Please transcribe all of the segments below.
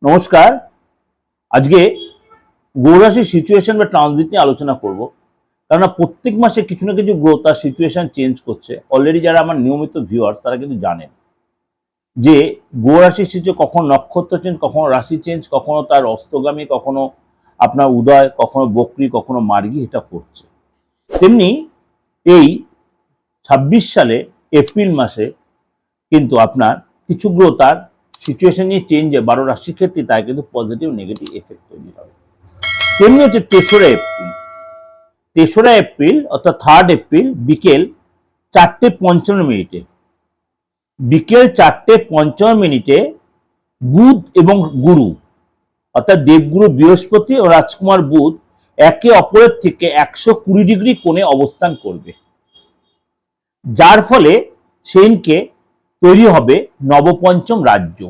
নমস্কার। আজকে গৌরাশির সিচুয়েশন বা ট্রানজিট নিয়ে আলোচনা করব। কারণ প্রত্যেক মাসে কিছু না কিছু গ্রহ তার সিচুয়েশন চেঞ্জ করছে। অলরেডি যারা আমার নিয়মিত ভিউয়ার্স তারা কিন্তু জানেন যে গৌরাশির সিচুয়েশন কখনো নক্ষত্র চেঞ্জ, কখনো রাশি চেঞ্জ, কখনো তার অস্তগামী, কখনো আপনার উদয়, কখনো বক্রী, কখনো মার্গী এটা করছে। তেমনি এই ২৬ সালে এপ্রিল মাসে কিন্তু আপনার কিছু গ্রহ তার সিচুয়েশন নিয়ে চেঞ্জ হয় ১২ রাশির ক্ষেত্রে, তাই কিন্তু পজিটিভ নেগেটিভ এফেক্ট তৈরি হবে। তেমনি হচ্ছে ৩রা এপ্রিল অর্থাৎ 3rd এপ্রিল বিকেল 4:55 বিকেল 4:55 বুধ এবং গুরু অর্থাৎ দেবগুরু বৃহস্পতি ও রাজকুমার বুধ একে অপরের থেকে 120 ডিগ্রি কোণে অবস্থান করবে, যার ফলে সেইদিনকে তৈরি হবে নবপঞ্চম রাজ্য।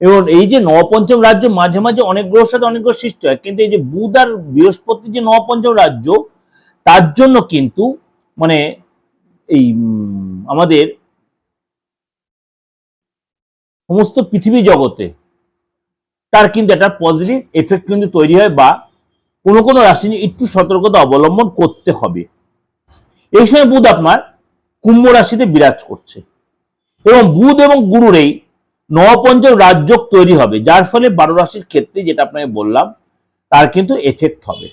এবং এই যে নবপঞ্চম রাজ্য মাঝে মাঝে অনেক গ্রহের সাথে অনেক গ্রহ সৃষ্টি হয়, কিন্তু এই যে বুধ আর বৃহস্পতি যে নবপঞ্চম রাজ্য, তার জন্য কিন্তু মানে এই আমাদের সমস্ত পৃথিবী জগতে তার কিন্তু একটা পজিটিভ এফেক্ট কিন্তু তৈরি হয়, বা কোনো কোনো রাশি নিয়ে একটু সতর্কতা অবলম্বন করতে হবে। এই সময় বুধ আপনার কুম্ভ রাশিতে বিরাজ করছে এবং বুধ এবং গুরুর এই নবপঞ্চম রাজযোগ তৈরি হবে, যার ফলে 12 রাশির ক্ষেত্রে যেটা আপনাকে বললাম তার কিন্তু এফেক্ট হবে।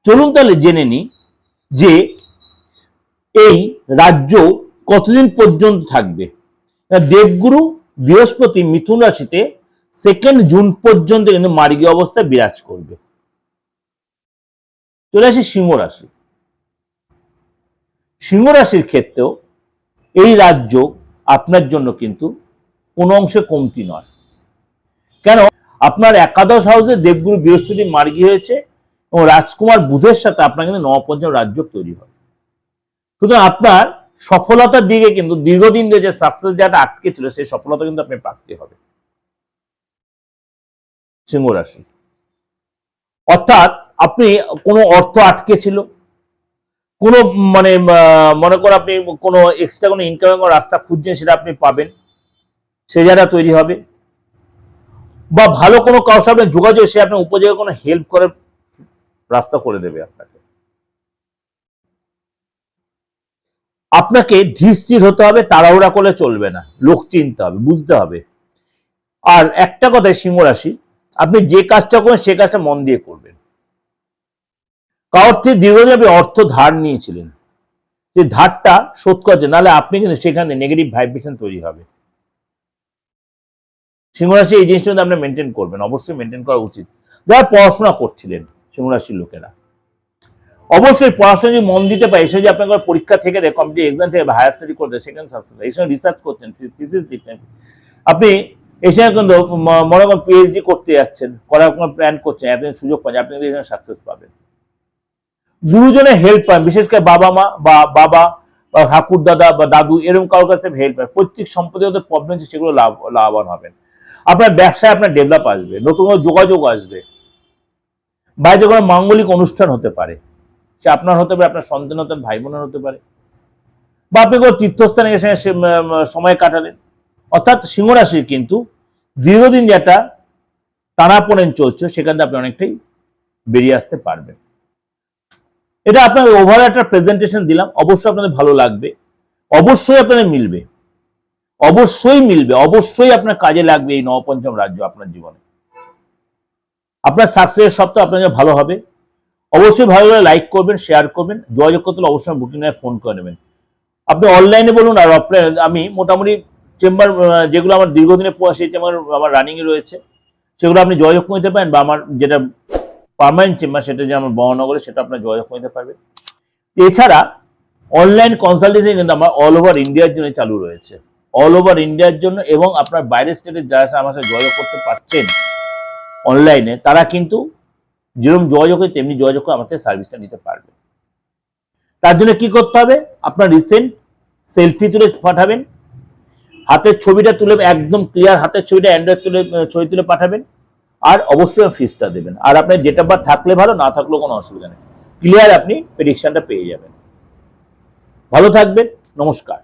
চলুন তাহলে জেনে নিই যে এই রাজ্য কতদিন পর্যন্ত থাকবে। দেবগুরু বৃহস্পতি মিথুন রাশিতে 2 জুন পর্যন্ত কিন্তু মার্গী অবস্থায় বিরাজ করবে। চলে আসি সিংহ রাশি। সিংহ রাশির ক্ষেত্রেও এই রাজ্য আপনার জন্য কিন্তু কোনো অংশে কমতি নয়। কেন? আপনার একাদশ হাউসে দেবগুরু বৃহস্পতি মার্গী হয়েছে এবং রাজকুমার বুধের সাথে আপনার কিন্তু নবপঞ্চম রাজ্য তৈরি হবে। সুতরাং আপনার সফলতার দিকে কিন্তু দীর্ঘদিন ধরে যে সাকসেস যেটা আটকে ছিল সেই সফলতা কিন্তু আপনি প্রাপ্তি হবে সিংহ রাশি। অর্থাৎ আপনি কোনো অর্থ আটকে ছিল, কোনো মানে মনে করো আপনি কোনো এক্সট্রা কোনো ইনকামের রাস্তা খুঁজছেন, সেটা আপনি পাবেন, সে জায়গা তৈরি হবে। বা ভালো কোনো কারোর সাথে যোগাযোগ, সে আপনার উপযোগে কোনো হেল্প করে রাস্তা করে দেবে আপনাকে। আপনাকে ধীর স্থির হতে হবে, তাড়াহুড়া করলে চলবে না, লোক চিনতে হবে, বুঝতে হবে। আর একটা কথায় সিংহ রাশি, আপনি যে কাজটা করবেন সে কাজটা মন দিয়ে করবেন। কারোর থেকে দীর্ঘদিন আপনি অর্থ ধার নিয়েছিলেন, যে ধারটা শোধ করছে, নাহলে আপনি কিন্তু সেখানে নেগেটিভ ভাইব্রেশন তৈরি হবে। সিংহরাশি এই জিনিসটা কিন্তু আপনি মেনটেন করবেন, অবশ্যই মেনটেন করা উচিত। যারা পড়াশোনা করছিলেন সিংহরাশির লোকেরা, অবশ্যই পড়াশোনা যদি মন দিতে পারে, এসে যে আপনার পরীক্ষা থেকে কম্পিটিভ এক্সাম থেকে হায়ার স্টাডি করতে সেখানে সাকসেস, এই সময় রিসার্চ করছেন, থিসিস লিখছেন, আপনি এই সময় কিন্তু মনে করেন পিএইচডি করতে যাচ্ছেন, করার কোনো প্ল্যান করছেন, এতদিন সুযোগ পাচ্ছেন, আপনি কিন্তু এখানে সাকসেস পাবেন। গুরুজনের হেল্প পান, বিশেষ করে বাবা মা বা বাবা বা ঠাকুর দাদা বা দাদু এরকম কারোর কাছ থেকে হেল্প পান, প্রত্যেক সম্পত্তি প্রবলেম আছে সেগুলো লাভবান হবেন। আপনার ব্যবসায় আপনার ডেভেলপ আসবে, নতুন কোনো যোগাযোগ আসবে, বাইরে কোনো মাঙ্গলিক অনুষ্ঠান হতে পারে, সে আপনার হতে পারে, আপনার সন্তান হতে পারে, ভাই বোনের হতে পারে, বা আপনি কোনো তীর্থস্থানে এসে সময় কাটালেন। অর্থাৎ সিংহ রাশির কিন্তু দীর্ঘদিন যেটা টানাপোড়েন চলছে সেখান থেকে আপনি অনেকটাই বেরিয়ে আসতে পারবেন। এটা আপনাদের ওভারঅল একটা প্রেজেন্টেশন দিলাম, অবশ্যই আপনাদের ভালো লাগবে, অবশ্যই আপনাদের মিলবে, অবশ্যই আপনার কাজে লাগবে এই নবপঞ্চম রাজ্য আপনার জীবনে। আপনার সাকসেস সপ্তাহ আপনার ভালো হবে। অবশ্যই ভালো লাগলে লাইক করবেন, শেয়ার করবেন, যোগাযোগ করতে হলে অবশ্যই বুকিং নিয়ে ফোন করে নেবেন। আপনি অনলাইনে বলুন আর অফলাইনে, আমি মোটামুটি চেম্বার যেগুলো আমার দীর্ঘদিনে সেই চেম্বার আমার রানিংয়ে রয়েছে, সেগুলো আপনি যোগাযোগ করতে পারেন, বা আমার যেটা পার্মানেন্ট চেম্বার সেটা যে আমার বহনগরে, সেটা আপনার যোগাযোগ করতে পারবেন। এছাড়া অনলাইন কনসালটেন্সি কিন্তু আমার অল ওভার ইন্ডিয়ার জন্য চালু রয়েছে, অল ওভার ইন্ডিয়ার জন্য, এবং আপনার বাইরের স্টেটে যারা আমার সাথে যোগাযোগ করতে পারছেন অনলাইনে, তারা কিন্তু যেরকম যোগাযোগ করে তেমনি যোগাযোগ করে আমাদের সার্ভিসটা নিতে পারবে। তার জন্য কি করতে হবে? আপনার রিসেন্ট সেলফি তুলে পাঠাবেন, হাতের ছবিটা তুলে একদম ক্লিয়ার হাতের ছবিটা অ্যান্ড্রয়েড তুলে ছবি তুলে পাঠাবেন, আর অবশ্যই ফিসটা দেবেন। আর আপনার যেটা বা থাকলে ভালো, না থাকলেও কোনো অসুবিধা নেই, ক্লিয়ার আপনি প্রেডিকশনটা পেয়ে যাবেন। ভালো থাকবেন, নমস্কার।